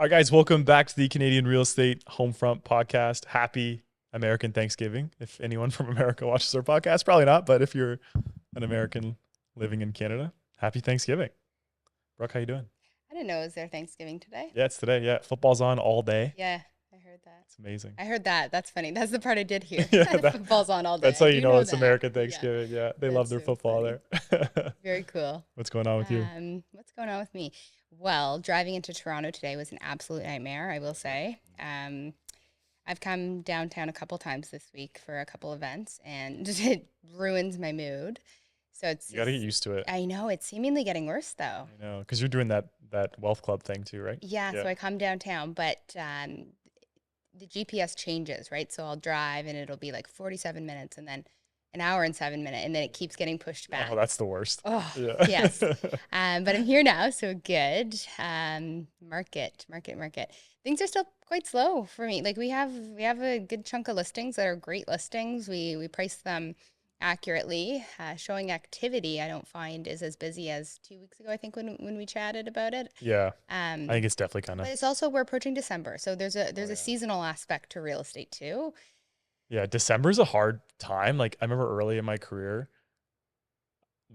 All right, guys, welcome back to the Canadian Real Estate Homefront podcast. Happy American Thanksgiving. If anyone from America watches our podcast, probably not, but if you're an American living in Canada, happy Thanksgiving. Brooke, how you doing? I didn't know it was their Thanksgiving today. Yeah, it's today. Yeah, football's on all day. Yeah, I heard that. It's amazing. I heard that. That's funny. That's the part I did hear. Yeah, Football's on all day. that's how I you do know know it's that. American Yeah, Thanksgiving. Yeah, they love that's their so football funny. there. Very cool. What's going on with you? What's going on with me? Well, driving into Toronto today was an absolute nightmare, I will say. I've come downtown a couple times this week for a couple events, and it ruins my mood. So You got to get used to it. I know it's seemingly getting worse though. I know, because you're doing that wealth club thing too, right? Yeah, Yeah. so I come downtown, but the GPS changes, right? So I'll drive and it'll be like 47 minutes and then an hour and 7 minutes, and then it keeps getting pushed back. Oh, that's the worst. Oh, Yeah. yes. But I'm here now, so good. Market. Things are still quite slow for me. Like we have a good chunk of listings that are great listings. We price them accurately. Showing activity, I don't find is as busy as 2 weeks ago. I think when we chatted about it. Yeah. Um, I think it's definitely kind of. but it's also we're approaching December, so there's a Oh, there's a yeah. seasonal aspect to real estate too. Yeah, December's a hard time. Like I remember early in my career,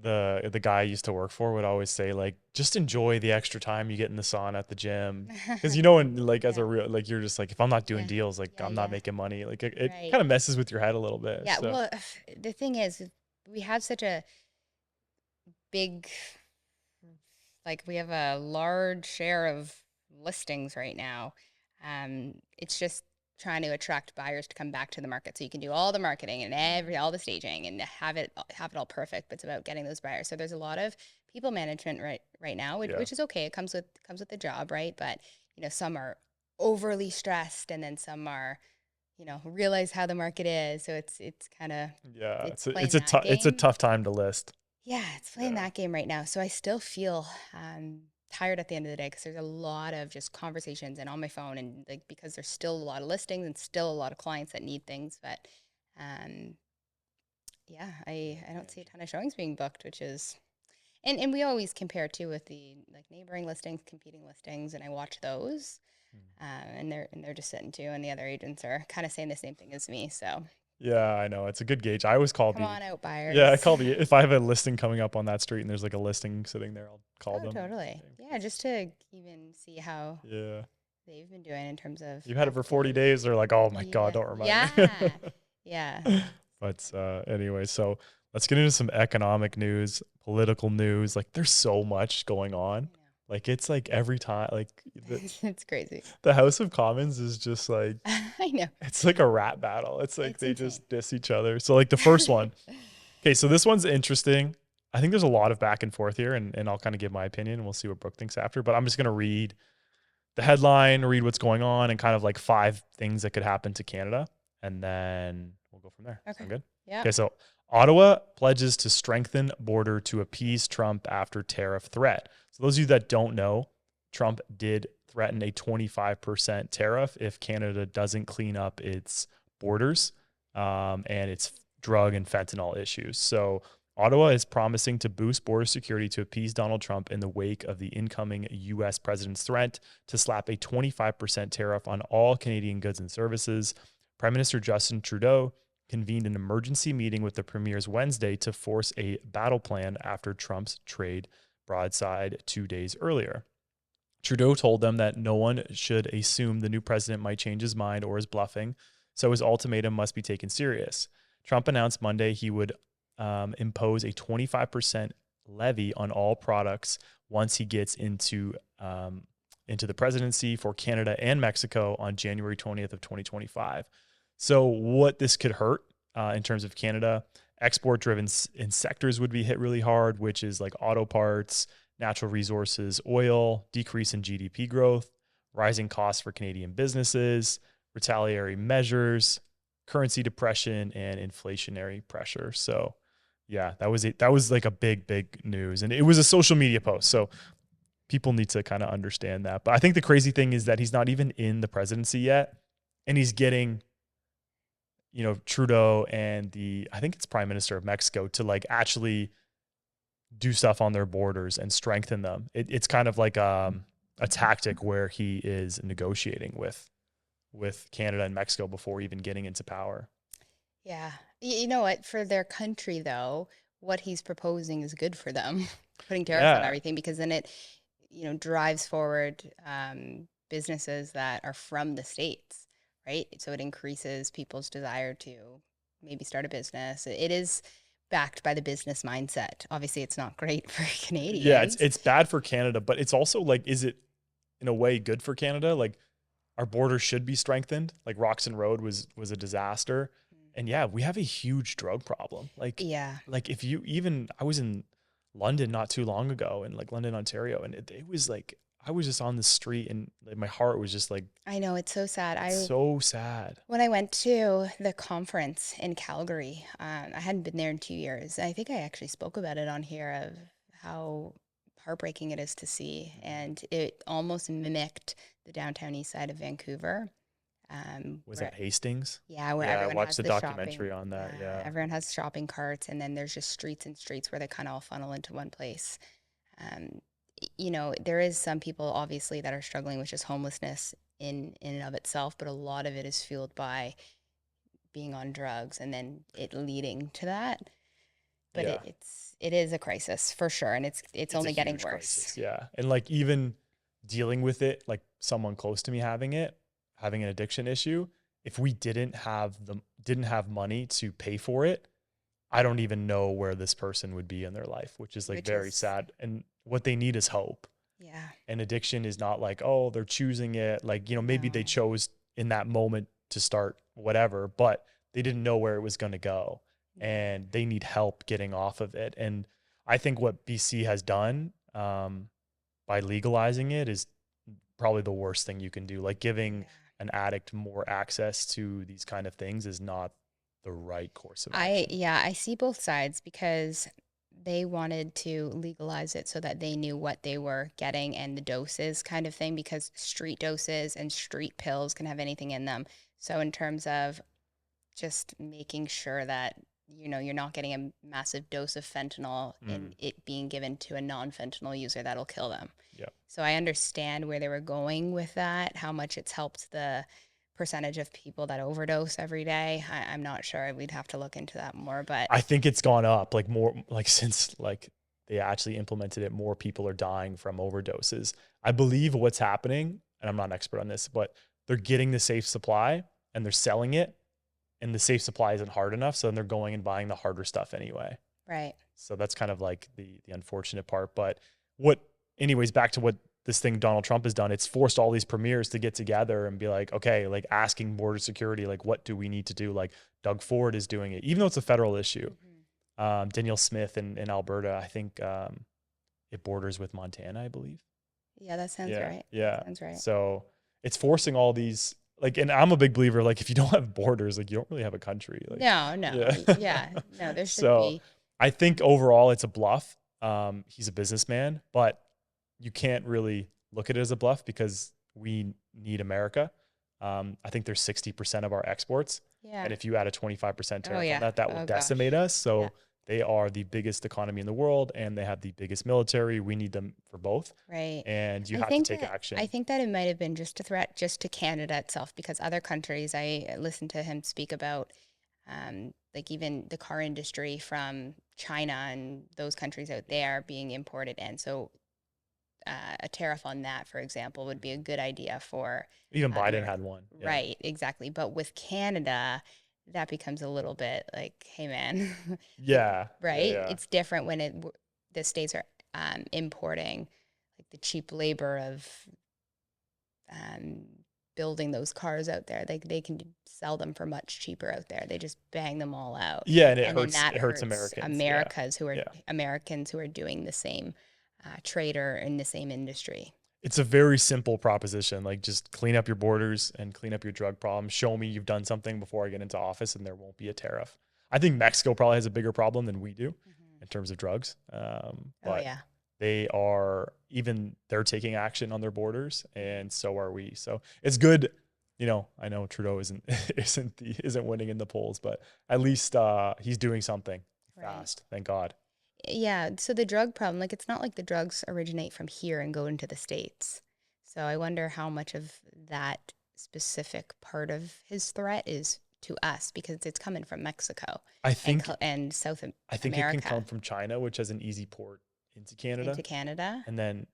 the guy I used to work for would always say like just enjoy the extra time you get in the sauna at the gym. Because when like as Yeah, a real like you're just like if I'm not doing yeah, deals, like yeah, I'm not yeah. making money. Like it Right. kind of messes with your head a little bit. Yeah. So Well, the thing is, we have such a big, like, we have a large share of listings right now. It's just trying to attract buyers to come back to the market so you can do all the marketing and all the staging and have it all perfect. But it's about getting those buyers. So there's a lot of people management right now, which, yeah. which is okay. It comes with the job, right? But some are overly stressed, and then some are realize how the market is. So it's kind of Yeah. it's It's a playing it's a that tough it's a game. tough time to list. Yeah, it's playing Yeah. that game right now. So I still feel tired at the end of the day because there's a lot of just conversations and on my phone, and like because there's still a lot of listings and still a lot of clients that need things. But um, yeah, I don't see a ton of showings being booked, which is and we always compare too with the like neighboring listings, competing listings, and I watch those. And they're just sitting too, and the other agents are kind of saying the same thing as me. So Yeah, I know. It's a good gauge. I always call come the on out, yeah, I buyers. call the if I have a listing coming up on that street and there's like a listing sitting there, I'll call Oh, them. totally. Yeah, just to even see how Yeah. they've been doing in terms of You've had it for 40 activity. days. They're like, oh my God, Yeah, don't remind me. yeah, yeah. But anyway, so let's get into some economic news, political news. Like there's so much going on. Like it's like every time, like I know. It's crazy. the House of Commons is just like, I know. it's like a rap battle. It's like It's they insane. just diss each other. So like the first one, okay, so this one's interesting. I think there's a lot of back and forth here, and I'll kind of give my opinion and we'll see what Brooke thinks after. But I'm just going to read the headline, read what's going on, and kind of like 5 things that could happen to Canada. And then we'll go from there. Okay. Sound good? Yeah. Okay, so Ottawa pledges to strengthen border to appease Trump after tariff threat. So those of you that don't know, Trump did threaten a 25% tariff if Canada doesn't clean up its borders and its drug and fentanyl issues. So Ottawa is promising to boost border security to appease Donald Trump in the wake of the incoming U.S. president's threat to slap a 25% tariff on all Canadian goods and services. Prime Minister Justin Trudeau convened an emergency meeting with the premiers Wednesday to force a battle plan after Trump's trade broadside 2 days earlier. Trudeau told them that no one should assume the new president might change his mind or is bluffing, so his ultimatum must be taken serious. Trump announced Monday he would impose a 25% levy on all products once he gets into the presidency for Canada and Mexico on January 20th of 2025. So what this could hurt in terms of Canada, export-driven in sectors would be hit really hard, which is like auto parts, natural resources, oil, decrease in GDP growth, rising costs for Canadian businesses, retaliatory measures, currency depression, and inflationary pressure. So yeah, that was it. That was like a big news. And it was a social media post. So people need to kind of understand that. But I think the crazy thing is that he's not even in the presidency yet. And he's getting, Trudeau and I think it's Prime Minister of Mexico to like actually do stuff on their borders and strengthen them. It's kind of like a tactic where he is negotiating with Canada and Mexico before even getting into power. Yeah. You know what? For their country, though, what he's proposing is good for them, putting tariffs on Yeah. everything, because then it, drives forward businesses that are from the States, right? So it increases people's desire to maybe start a business. It is backed by the business mindset. Obviously, it's not great for Yeah, it's Canadians. it's bad for Canada, but it's also like, is it in a way good for Canada? Like our border should be strengthened. Like Roxon Road was a disaster. And yeah, we have a huge drug problem. Yeah. Like if you even I was in London not too long ago, in like London, Ontario, and it was like I was just on the street and like, my heart was just like, I know, it's so sad. it's so sad. When I went to the conference in Calgary, I hadn't been there in 2 years. I think I actually spoke about it on here of how heartbreaking it is to see, and it almost mimicked the downtown east side of Vancouver. Was Where that Hastings? Yeah, where Yeah, I everyone watched has the the shopping. documentary on that. Yeah, Yeah. everyone has shopping carts, and then there's just streets and streets where they kind of all funnel into one place. Um, there is some people obviously that are struggling with just homelessness in and of itself, but a lot of it is fueled by being on drugs and then it leading to that. But Yeah. it is a crisis for sure, and it's It's a only getting huge worse. crisis. Yeah. And like even dealing with it, like someone close to me having an addiction issue, if we didn't have money to pay for it, I don't even know where this person would be in their life, which is like Which very is sad. And what they need is hope. Yeah, And addiction is not like, oh, they're choosing it. Like, maybe they no, chose in that moment to start whatever, but they didn't know where it was going to go. yeah, And they need help getting off of it. And I think what BC has done by legalizing it is probably the worst thing you can do. Like giving yeah. an addict more access to these kind of things is not the right course of action. I see both sides, because they wanted to legalize it so that they knew what they were getting and the doses kind of thing, because street doses and street pills can have anything in them. So in terms of just making sure that you're not getting a massive dose of fentanyl Mm, and it being given to a non-fentanyl user that'll kill them. yeah. So I understand where they were going with that, how much it's helped the percentage of people that overdose every day. I'm not sure. We'd have to look into that more, but I think it's gone up like more like since like they actually implemented it, more people are dying from overdoses. I believe what's happening, and I'm not an expert on this, but they're getting the safe supply and they're selling it, and the safe supply isn't hard enough. So then they're going and buying the harder stuff anyway. right. So that's kind of like the unfortunate part. But what, anyways, back to what this thing Donald Trump has done, it's forced all these premiers to get together and be like, okay, like asking border security, like what do we need to do? Like Doug Ford is doing it, even though it's a federal issue. Hmm. Danielle Smith in Alberta, I think it borders with Montana, I believe. Yeah, that sounds Yeah, right. yeah. Sounds right. So it's forcing all these like, and I'm a big believer, like if you don't have borders, like you don't really have a country. Like, No, no. yeah. Yeah, no, there should So be. I think overall it's a bluff. He's a businessman, but you can't really look at it as a bluff because we need America. I think there's 60% of our exports. Yeah. And if you add a 25% Oh tariff on yeah. that will Oh decimate gosh. us. Yeah. So they are the biggest economy in the world and they have the biggest military. We need them for both. Right. And you I have to think take that action. it might have been just a threat just to Canada itself, because other countries, I listened to him speak about, like even the car industry from China and those countries out there being imported in. So a tariff on that, for example, would be a good idea for Even Biden America. had one. Yeah. Right, exactly. But with Canada, that becomes a little bit like, hey man, Yeah. Yeah. right? Yeah. It's different when the states are importing like the cheap labor of um, building those cars out there. They can sell them for much cheaper out there. They just bang them all out, Yeah. And and then that it hurts hurts Americans. Yeah. Yeah. Americans who are doing the same trade or in the same industry. It's a very simple proposition. Like just clean up your borders and clean up your drug problem. Show me you've done something before I get into office and there won't be a tariff. I think Mexico probably has a bigger problem than we do Mm-hmm. in terms of drugs. Oh But yeah, they're taking action on their borders and so are we. So it's good. I know Trudeau isn't isn't winning in the polls, but at least he's doing something right. fast. Thank God. Yeah. So the drug problem, like it's not like the drugs originate from here and go into the States. So I wonder how much of that specific part of his threat is to us, because it's coming from Mexico I think and South I think it can come America from China, which has an easy port into Canada, into Canada. and then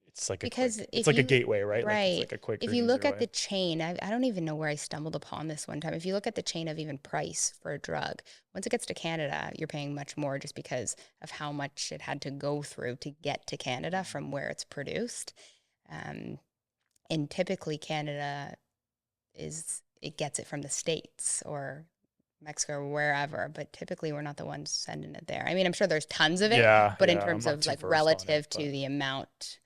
it's like Because it's if like a you, gateway, right? Like it's right, like a quicker, if you look easier at way. the chain, I don't even know where I stumbled upon this one time. If you look at the chain of even price for a drug, once it gets to Canada, you're paying much more just because of how much it had to go through to get to Canada from where it's produced. Um, and typically Canada it gets it from the States or Mexico or wherever, but typically we're not the ones sending it there. I mean, I'm sure there's tons of it, Yeah, but in yeah. I'm terms not of too like versed on it, relative to but the amount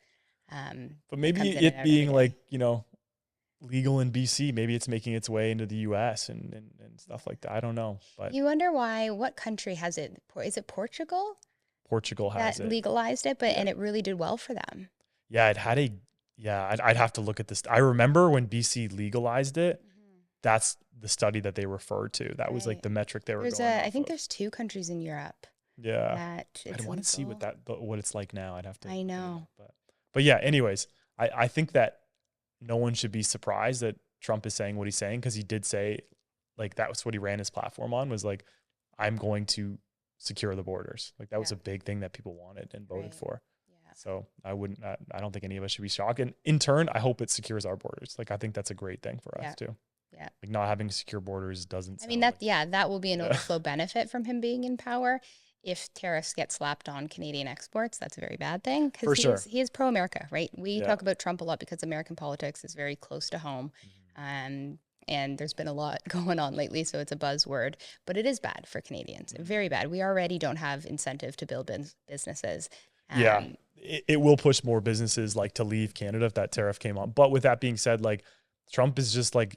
that maybe comes in and it out every being like, day. legal in BC, maybe it's making its way into the US and stuff like that. I don't know, but You wonder why, what country has it? Is it Portugal Portugal has that it. legalized it, but Yeah. and it really did well for them? Yeah, it had I'd have to look at this. I remember when BC legalized it, that's the study that they referred to. That was like Right. the metric they were There's going I off think of. there's 2 countries in Europe Yeah. that I'd it's want to see legal. what it's like now. I'd have to I look it know. up. But yeah, anyways, I think that no one should be surprised that Trump is saying what he's saying, because he did say, like, that was what he ran his platform on, was like, I'm going to secure the borders. Like that was Yeah. a big thing that people wanted and voted Right. for. Yeah. So I don't think any of us should be shocked. And in turn, I hope it secures our borders. Like I think that's a great thing for Yeah. us too. Yeah. Like not having secure borders doesn't I mean, sound that will be an Yeah. overflow benefit from him being in power. If tariffs get slapped on Canadian exports, that's a very bad thing, For because sure. he is pro-America, right? We Yeah. talk about Trump a lot because American politics is very close to home. And there's been a lot going on lately, so it's a buzzword, but it is bad for Canadians, very bad. We already don't have incentive to build businesses. Yeah. It will push more businesses like to leave Canada if that tariff came on. But with that being said, like Trump is just like,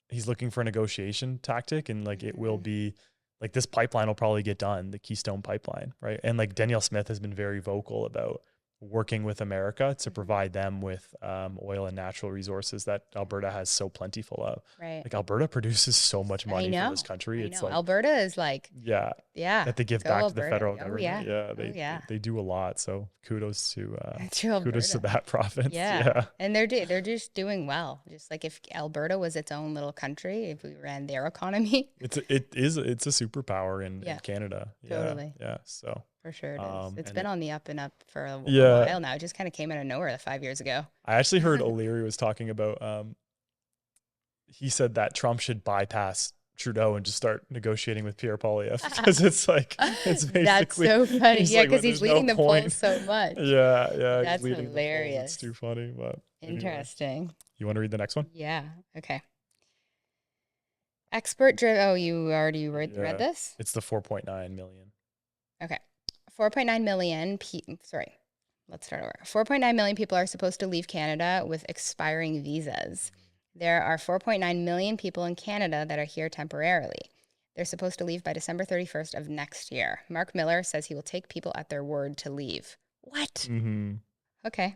he's looking for a negotiation tactic, and like it will be like this pipeline will probably get done, the Keystone pipeline, right? And like Danielle Smith has been very vocal about working with America to provide them with oil and natural resources that Alberta has so plentiful of. Right. Like Alberta produces so much I money know. for this country. I It's know. like, Alberta is like, yeah, yeah, that they give go back to the Alberta. federal Oh, government. yeah. Yeah, Oh, yeah. they do a lot. So kudos to To Alberta. that province. Yeah. Yeah. And they're just doing well. Just like if Alberta was its own little country, if we ran their economy. It's a superpower in Canada. Yeah. Totally. Yeah. So For sure it is. It's and been on the up and up for a Yeah. while now. It just kind of came out of nowhere 5 years ago. I actually heard O'Leary was talking about he said that Trump should bypass Trudeau and just start negotiating with Pierre Poilievre, because it's like it's basically That's so funny. Yeah, like, because he's there's no leading the point. polls so much. Yeah, That's he's leading the polls. hilarious. It's too funny, but anyway. Interesting. You want to read the next one? Yeah. Okay. Expert driven. Oh, you already read this? It's the 4.9 million. Okay. 4.9 million. Sorry. Let's start over. 4.9 million people are supposed to leave Canada with expiring visas. There are 4.9 million people in Canada that are here temporarily. They're supposed to leave by December 31st of next year. Mark Miller says he will take people at their word to leave. What? Mm-hmm. Okay.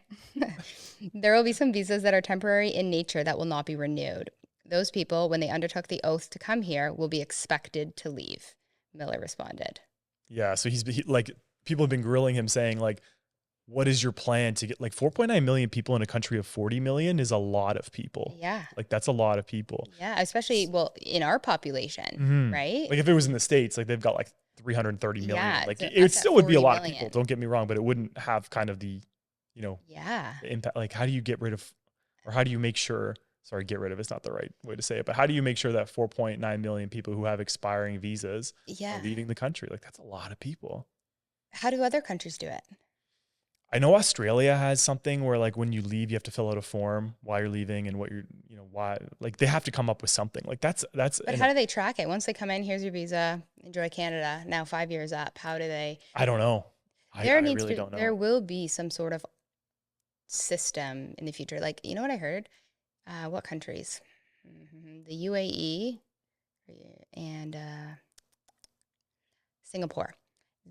There will be some visas that are temporary in nature that will not be renewed. Those people, when they undertook the oath to come here, will be expected to leave, Miller responded. Yeah, so he's like, people have been grilling him saying like, what is your plan to get like 4.9 million people in a country of 40 million is a lot of people. Yeah. Like that's a lot of people. Yeah, especially, well, in our population, right? Like if it was in the States, like they've got like 330 million. Yeah, Like so it still would be a lot 40 of people, million. don't get me wrong, but it wouldn't have kind of the, Yeah. the impact. Like how do you get rid of, or how do you make sure, sorry, get rid of is not the right way to say it, but how do you make sure that 4.9 million people who have expiring visas are leaving the country? Like that's a lot of people. How do other countries do it? I know Australia has something where like when you leave, you have to fill out a form why you're leaving and what you're, why, like they have to come up with something like that's. But how do they track it? Once they come in, here's your visa, enjoy Canada. Now 5 years up, how do they? I don't know. I really don't know. There will be some sort of system in the future. Like, you know what I heard? What countries? The UAE and Singapore.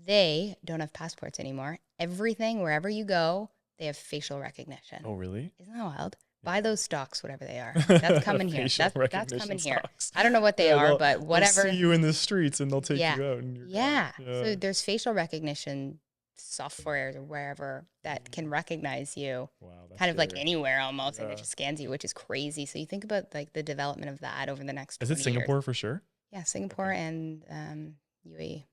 They don't have passports anymore. Everything, wherever you go, they have facial recognition. Oh, really? Isn't that wild? Buy those stocks, whatever they are. That's coming here. That's coming here. I don't know what they are, but whatever. They'll see you in the streets and they'll take you out. So there's facial recognition software or wherever that can recognize you Wow, that's kind of like scary. anywhere almost, and it Yeah. just scans you, which is crazy. So you think about like the development of that over the next Is it 20 years. Singapore for sure? Yeah, Singapore Okay. and UAE.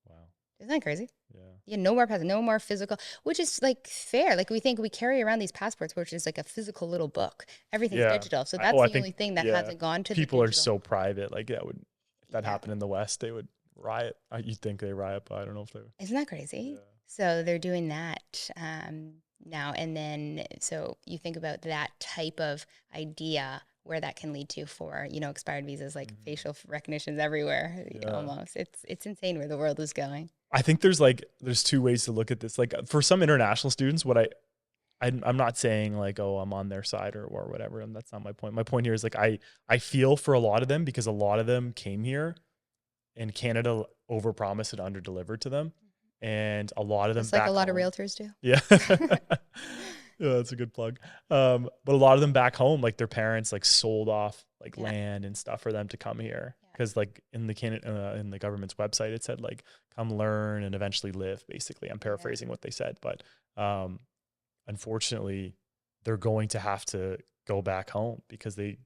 Wow. Isn't that crazy? Yeah. Yeah, no more no more physical, which is like fair. Like we think we carry around these passports, which is like a physical little book. Everything's Yeah. digital. So that's I the think, only thing that yeah, hasn't gone to the people are digital. so private. Like that would, if that Yeah. happened in the West, they would riot. You'd think they riot, but I don't know if they would. Isn't that crazy? Yeah. So they're doing that now. And then, so you think about that type of idea where that can lead to for, expired visas, like facial recognition's everywhere Yeah. almost. It's insane where the world is going. I think there's two ways to look at this. Like for some international students, I'm not saying like, oh, I'm on their side or whatever. And that's not my point. My point here is like, I feel for a lot of them because a lot of them came here and Canada overpromised and underdelivered to them. And a lot of them Just like back a lot home, of realtors do. yeah. Yeah, that's a good plug. But a lot of them back home, like their parents like sold off like land and stuff for them to come here. Cause like in the government's website, it said like, come learn and eventually live, basically. I'm paraphrasing what they said, but unfortunately they're going to have to go back home because it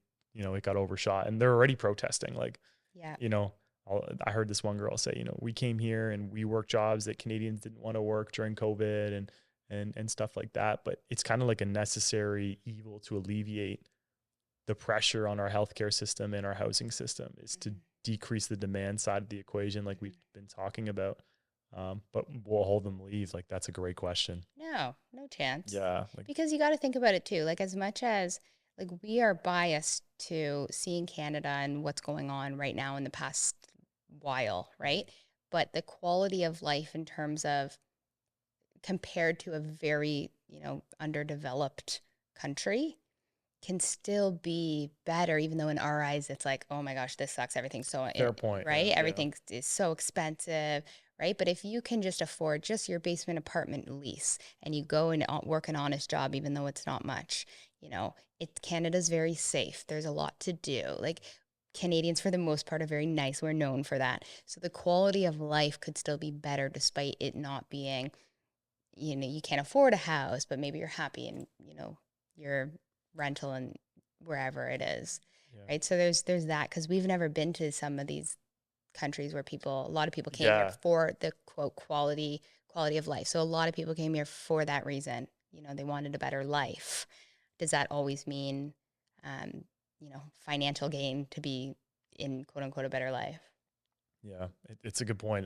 got overshot and they're already protesting. Like, I heard this one girl say, we came here and we worked jobs that Canadians didn't want to work during COVID and stuff like that. But it's kind of like a necessary evil to alleviate the pressure on our healthcare system and our housing system is to decrease the demand side of the equation, like we've been talking about. But will all of them leave? Like, that's a great question. No chance. Yeah. Because you got to think about it too. Like as much as like we are biased to seeing Canada and what's going on right now in the past while, right? But the quality of life in terms of compared to a very, underdeveloped country can still be better, even though in our eyes it's like, oh my gosh, this sucks. Everything's so Fair point. right. Yeah. Everything is so expensive, right? But if you can just afford just your basement apartment lease and you go and work an honest job, even though it's not much, Canada's very safe. There's a lot to do. Like Canadians, for the most part, are very nice. We're known for that. So the quality of life could still be better despite it not being, you can't afford a house, but maybe you're happy in, your rental and wherever it is. Yeah. Right. So there's that, because we've never been to some of these countries where a lot of people came here for the quote quality of life. So a lot of people came here for that reason. They wanted a better life. Does that always mean, financial gain to be in quote unquote a better life? Yeah, it's a good point.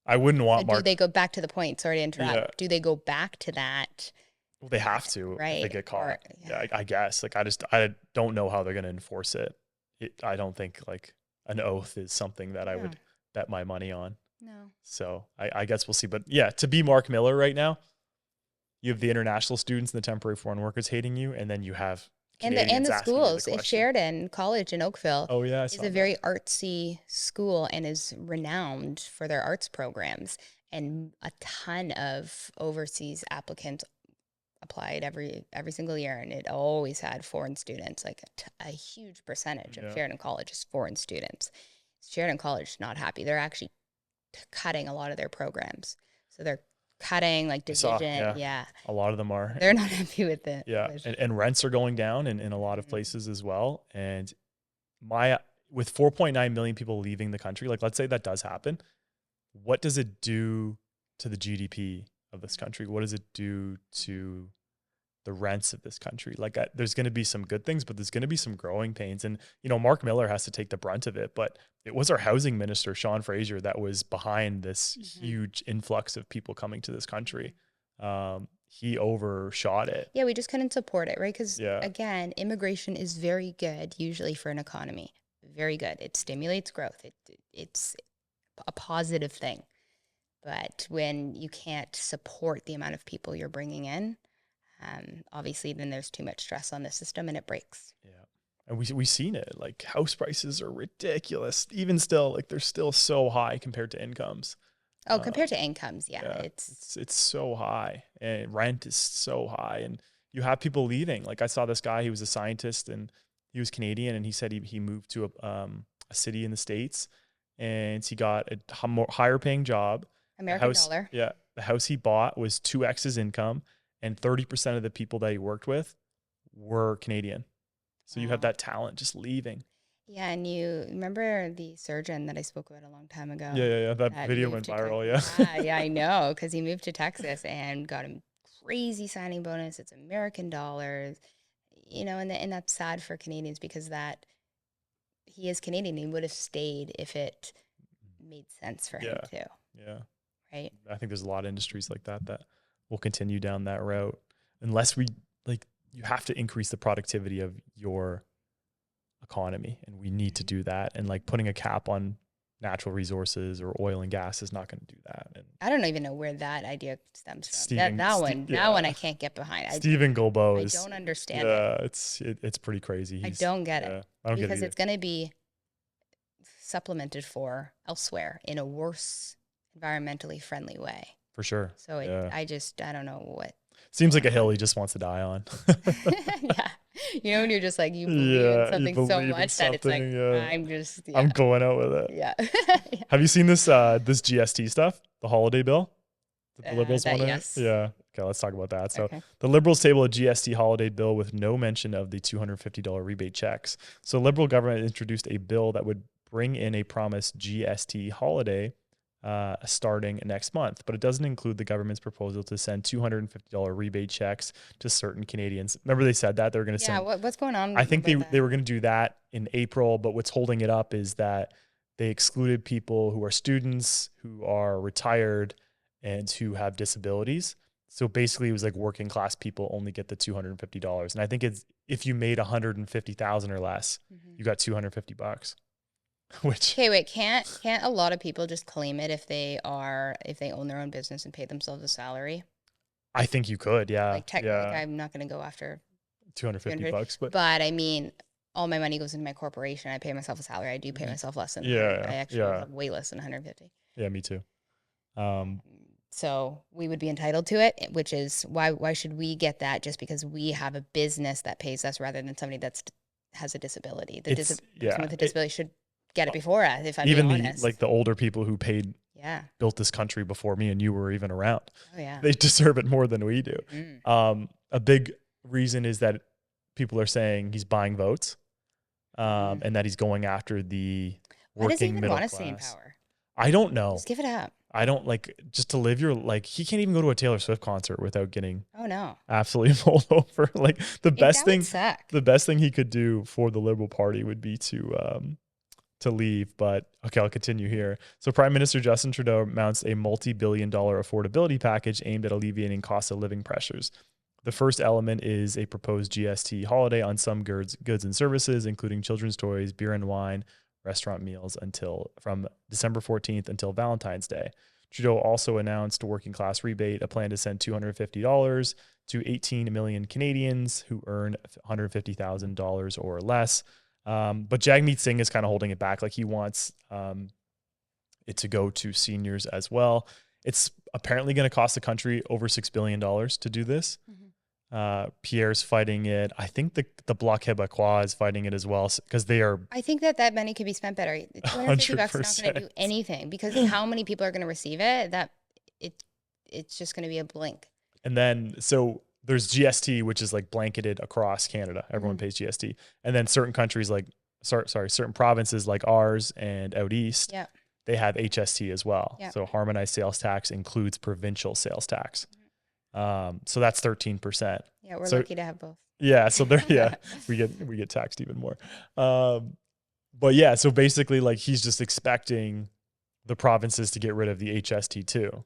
I wouldn't want Mark. Do they go back to the point? Sorry to interrupt. Yeah. Do they go back to that? Well, they have to, right? If they get caught. Or, yeah, I guess. Like, I don't know how they're going to enforce it. I don't think like an oath is something that I would bet my money on. No. So I guess we'll see. But yeah, to be Mark Miller right now, you have the international students and the temporary foreign workers hating you, and then you have Canadians and the schools. Sheridan College in Oakville is a very artsy school and is renowned for their arts programs. And a ton of overseas applicants applied every single year, and it always had foreign students. Like a huge percentage of Sheridan College is foreign students. Sheridan College is not happy. They're actually cutting a lot of their programs. So they're cutting like division. A lot of them are. They're not happy with it. Yeah. And rents are going down in a lot of places as well. And with 4.9 million people leaving the country, like let's say that does happen, what does it do to the GDP of this country? What does it do to the rents of this country? Like there's going to be some good things, but there's going to be some growing pains. And, Mark Miller has to take the brunt of it, but it was our housing minister, Sean Fraser, that was behind this huge influx of people coming to this country. He overshot it. Yeah, we just couldn't support it, right? Because again, immigration is very good usually for an economy. Very good. It stimulates growth. It's a positive thing. But when you can't support the amount of people you're bringing in, obviously then there's too much stress on the system and it breaks. Yeah. And we've seen it. Like house prices are ridiculous. Even still, like they're still so high compared to incomes. Oh, compared to incomes, it's so high, and rent is so high, and you have people leaving. Like I saw this guy, he was a scientist and he was Canadian, and he said he moved to a city in the States, and he got a higher paying job, American dollar. Yeah. The house he bought was 2x his income, and 30% of the people that he worked with were Canadian. So you have Wow. that talent just leaving. Yeah, and you remember the surgeon that I spoke about a long time ago Yeah. That that video moved went to viral. Texas? Yeah. Yeah, I know, because he moved to Texas and got a crazy signing bonus. It's American dollars, and that's sad for Canadians because that he is Canadian. He would have stayed if it made sense for him Yeah. too, Yeah. right? I think there's a lot of industries like that will continue down that route unless you have to increase the productivity of your economy, and we need to do that. And like putting a cap on natural resources or oil and gas is not going to do that. And I don't even know where that idea stems from. Stephen, That one I can't get behind. Stephen Golbo I is, don't understand it. it's pretty crazy. I don't get it I don't get because it it's going to be supplemented for elsewhere in a worse environmentally friendly way. for sure. So I don't know what. Seems like a hill he just wants to die on. Yeah. When you're just like, you believe in something so much that it's like, I'm going out with it. Yeah. Have you seen this GST stuff? The holiday bill that the Liberals want to? Yes. Yeah. Okay, let's talk about that. So Okay. the Liberals table a GST holiday bill with no mention of the $250 rebate checks. So Liberal government introduced a bill that would bring in a promised GST holiday starting next month, but it doesn't include the government's proposal to send $250 rebate checks to certain Canadians. Remember they said that they were going to send. Yeah, what's going on? I think they were going to do that in April, but what's holding it up is that they excluded people who are students, who are retired, and who have disabilities. So basically it was like working class people only get the $250. And I think it's, if you made 150,000 or less, you got $250. Which, okay, wait, can't a lot of people just claim it if they own their own business and pay themselves a salary? I think you could, yeah. Like technically, I'm not going to go after $250, but I mean, all my money goes into my corporation. I pay myself a salary. I do pay myself less than 100. I actually have way less than 150. Yeah, me too. So we would be entitled to it, which is why should we get that just because we have a business that pays us rather than somebody has a disability? The person with a disability should get it before us, if I'm being honest. Even the older people who built this country before me and you were even around. Oh yeah. They deserve it more than we do. A big reason is that people are saying he's buying votes, and that he's going after the working middle class. Why does he even want to stay in power? I don't know. Just give it up. I don't just to live he can't even go to a Taylor Swift concert without getting absolutely pulled over. The best thing he could do for the Liberal Party would be to leave. But okay, I'll continue here. So Prime Minister Justin Trudeau mounts a multi-billion-dollar affordability package aimed at alleviating cost of living pressures. The first element is a proposed GST holiday on some goods and services, including children's toys, beer and wine, restaurant meals from December 14th until Valentine's Day. Trudeau also announced a working class rebate, a plan to send $250 to 18 million Canadians who earn $150,000 or less. But Jagmeet Singh is kind of holding it back. He wants it to go to seniors as well. It's apparently going to cost the country over $6 billion to do this. Pierre's fighting it. I think the Bloc Québécois is fighting it as well because they are. I think that money could be spent better. $250 is not going to do anything because how many people are going to receive it? That it's just going to be a blink. And then there's GST, which is blanketed across Canada. Everyone pays GST, and then certain countries certain provinces like ours and out east, they have HST as well. Yeah. So harmonized sales tax includes provincial sales tax. So that's 13%. Yeah, we're lucky to have both. Yeah, so we get taxed even more. But yeah, so basically he's just expecting the provinces to get rid of the HST too.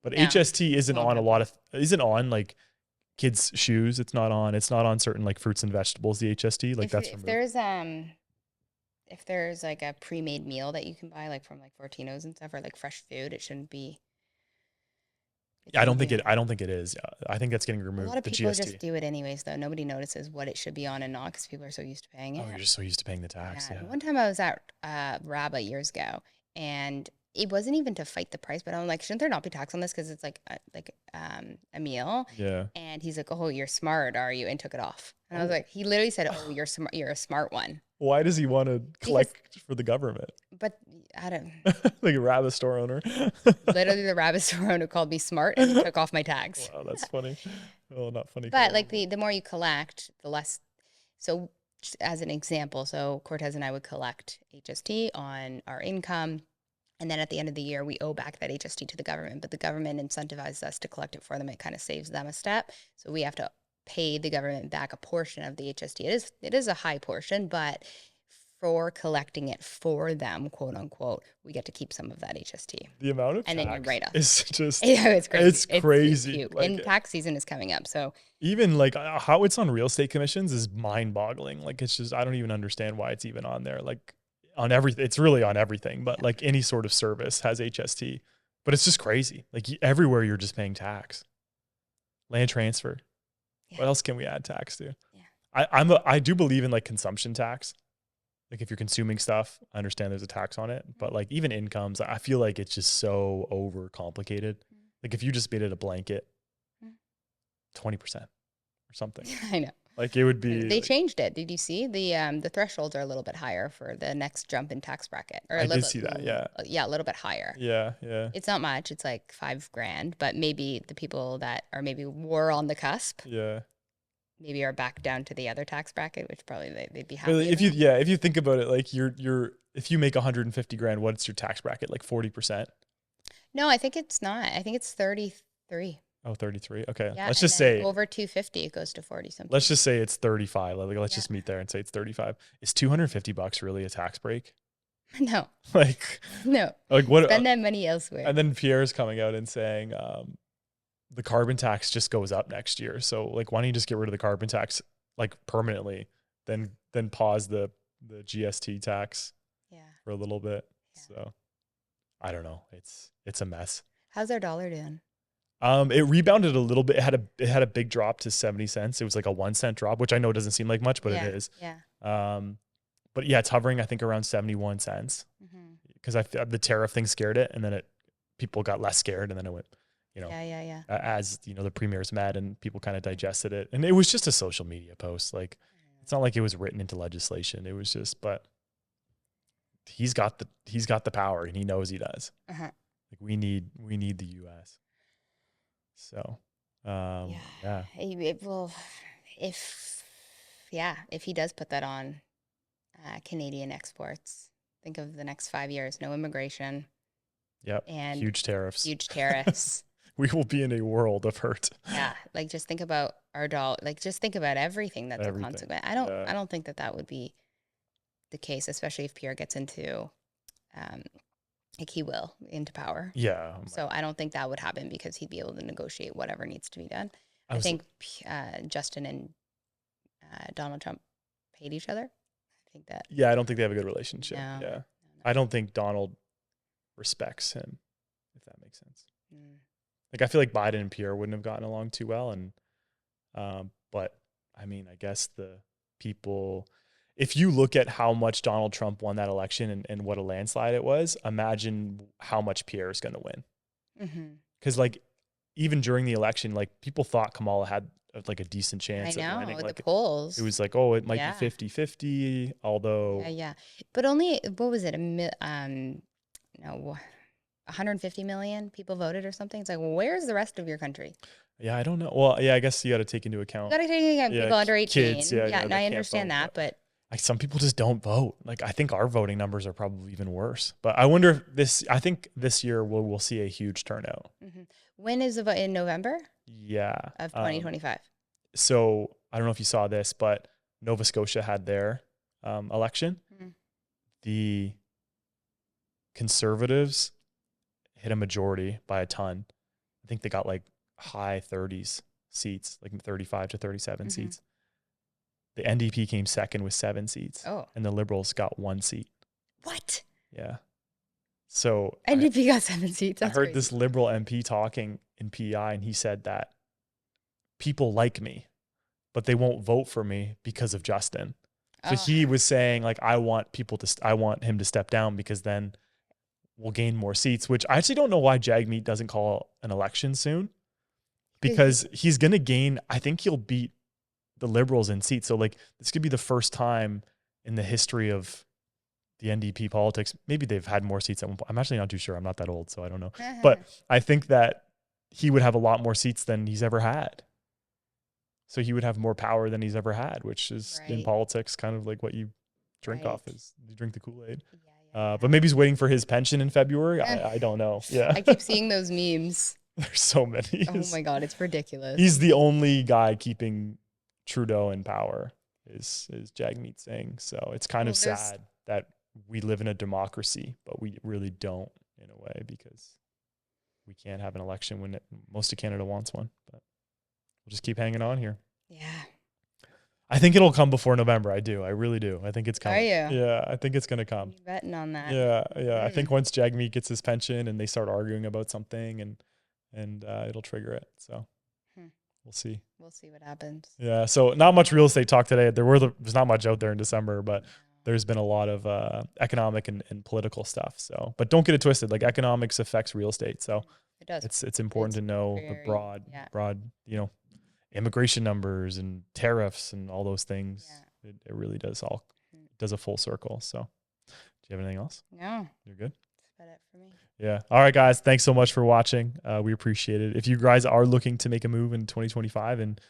But HST isn't on kids' shoes. It's not on certain certain vegetables, the HST. If there's a pre-made meal that you can buy from Fortino's and stuff or fresh food, it shouldn't be. I don't think it is. I think that's getting removed. A lot of people just do it anyways, though. Nobody notices what it should be on and not because people are so used to paying it. Oh, you're just so used to paying the tax. Yeah. One time I was at Rabba years ago, and it wasn't even to fight the price, but I'm like, shouldn't there not be tax on this because it's a meal? Yeah. And he's like, oh, you're smart, are you? And took it off. And I was like, he literally said, oh, you're smart. You're a smart one. Why does he want to collect for the government? But I don't. Like a rabbit store owner. Literally, the rabbit store owner called me smart and took off my tags. Wow, that's funny. Well, not funny. But like the more you collect, the less. So, just as an example, so Cortez and I would collect HST on our income, and then at the end of the year, we owe back that HST to the government. But the government incentivizes us to collect it for them. It kind of saves them a step. So we have to pay the government back a portion of the HST. It is a high portion, but for collecting it for them, quote unquote, we get to keep some of that HST. The amount of and tax then you write us. is just It's crazy. It's crazy. Cute. Like, And tax season is coming up, so even like how it's on real estate commissions is mind-boggling. Like it's just I don't even understand why it's even on there. Like on everything, it's really on everything, but like any sort of service has HST. But it's just crazy. Like everywhere you're just paying tax. Land transfer. Yeah. What else can we add tax to? Yeah. I do believe in like consumption tax. Like if you're consuming stuff, I understand there's a tax on it, but like even incomes, I feel like it's just so overcomplicated. Like if you just made it a blanket, 20% or something. I know. Like it would be. They changed it. Did you see the thresholds are a little bit higher for the next jump in tax bracket? Or I did see that. Yeah. Yeah, a little bit higher. Yeah. Yeah. It's not much. It's like $5,000, but maybe the people that are maybe were on the cusp. Yeah. Maybe are back down to the other tax bracket, which probably they'd be happy. But if you think about it, like you're if you make 150 grand, what's your tax bracket? Like 40%? No, I think it's not. I think it's 33. Oh, 33. Okay. Yeah, Let's just say over 250 it goes to 40 something. Let's just say it's 35. Like let's just meet there and say it's 35. Is $250 really a tax break? No. Like no. Like what? Spend that money elsewhere. And then Pierre's coming out and saying the carbon tax just goes up next year. So like, why don't you just get rid of the carbon tax like permanently? Then pause the GST tax for a little bit. Yeah. So I don't know. It's a mess. How's our dollar doing? It rebounded a little bit. It had a big drop to 70 cents. It was like a 1 cent drop, which I know doesn't seem like much, but it is. Yeah. But yeah, it's hovering, I think, around 71 cents because the tariff thing scared it, and then people got less scared, and then it went, as the premiers met and people kind of digested it, and it was just a social media post. Like, it's not like it was written into legislation. It was just, but he's got the power, and he knows he does. Like we need the U.S. So, yeah. Well, if he does put that on Canadian exports, think of the next 5 years, no immigration. Yep. And huge tariffs. We will be in a world of hurt. Yeah. Like just think about our dollar, like just think about everything that's a consequence. I don't think that would be the case, especially if Pierre gets into, like he will into power. Yeah. So I don't think that would happen because he'd be able to negotiate whatever needs to be done. I think Justin and Donald Trump hate each other. I think that. Yeah, I don't think they have a good relationship. No, yeah. No. I don't think Donald respects him, if that makes sense. Like I feel like Biden and Pierre wouldn't have gotten along too well, and but I mean, I guess the people. If you look at how much Donald Trump won that election and what a landslide it was, imagine how much Pierre is going to win. Because like even during the election, like people thought Kamala had like a decent chance. I know, of winning. with like, the polls. It was like, oh, it might be 50-50, although. Yeah. But only, what was it? 150 million people voted or something. It's like, well, where's the rest of your country? Yeah, I don't know. Well, yeah, I guess you got to take into account. You got to take into account people under 18. Kids, and I understand that, but. Like some people just don't vote. Like I think our voting numbers are probably even worse. But I wonder if I think this year we'll see a huge turnout. When is the vote? In November? Yeah. Of 2025. So I don't know if you saw this, but Nova Scotia had their election. The Conservatives hit a majority by a ton. I think they got like high 30s seats, like 35 to 37 seats. The NDP came second with 7 seats. Oh. And the Liberals got 1 seat. What? Yeah. So NDP got 7 seats. That's I heard crazy. this Liberal MP talking in PEI, and he said that people like me, but they won't vote for me because of Justin. So he was saying, like, I want him to step down because then we'll gain more seats, which I actually don't know why Jagmeet doesn't call an election soon, because he's going to gain, I think he'll beat the Liberals in seats. So like this could be the first time in the history of the NDP politics, maybe they've had more seats at one point. I'm actually not too sure. I'm not that old, so I don't know. But I think that he would have a lot more seats than he's ever had. So he would have more power than he's ever had, which is in politics kind of like what you drink off is you drink the Kool-Aid. But maybe he's waiting for his pension in February. I don't know. Yeah. I keep seeing those memes. There's so many. Oh my God, it's ridiculous. He's the only guy keeping Trudeau in power is Jagmeet Singh. So it's kind of sad that we live in a democracy, but we really don't in a way, because we can't have an election when most of Canada wants one. But we'll just keep hanging on here. Yeah. I think it'll come before November. I do. I really do. I think it's coming. Are you? Yeah, I think it's going to come. You're betting on that. Yeah. I think once Jagmeet gets his pension and they start arguing about something and it'll trigger it. So we'll see. We'll see what happens. Yeah. So not much real estate talk today. There's not much out there in December, but there's been a lot of economic and political stuff. So, but don't get it twisted. Like economics affects real estate. So it does. It's important to know the broad, immigration numbers and tariffs and all those things. Yeah. It really does does a full circle. So do you have anything else? No. You're good? That's about it for me. Yeah. All right, guys. Thanks so much for watching. We appreciate it. If you guys are looking to make a move in 2025 and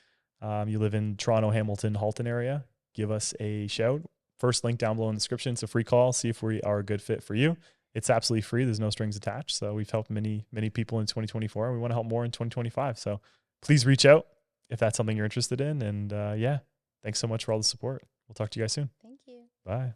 you live in Toronto, Hamilton, Halton area, give us a shout. First link down below in the description. It's a free call. See if we are a good fit for you. It's absolutely free. There's no strings attached. So we've helped many, many people in 2024. And we want to help more in 2025. So please reach out if that's something you're interested in. And thanks so much for all the support. We'll talk to you guys soon. Thank you. Bye.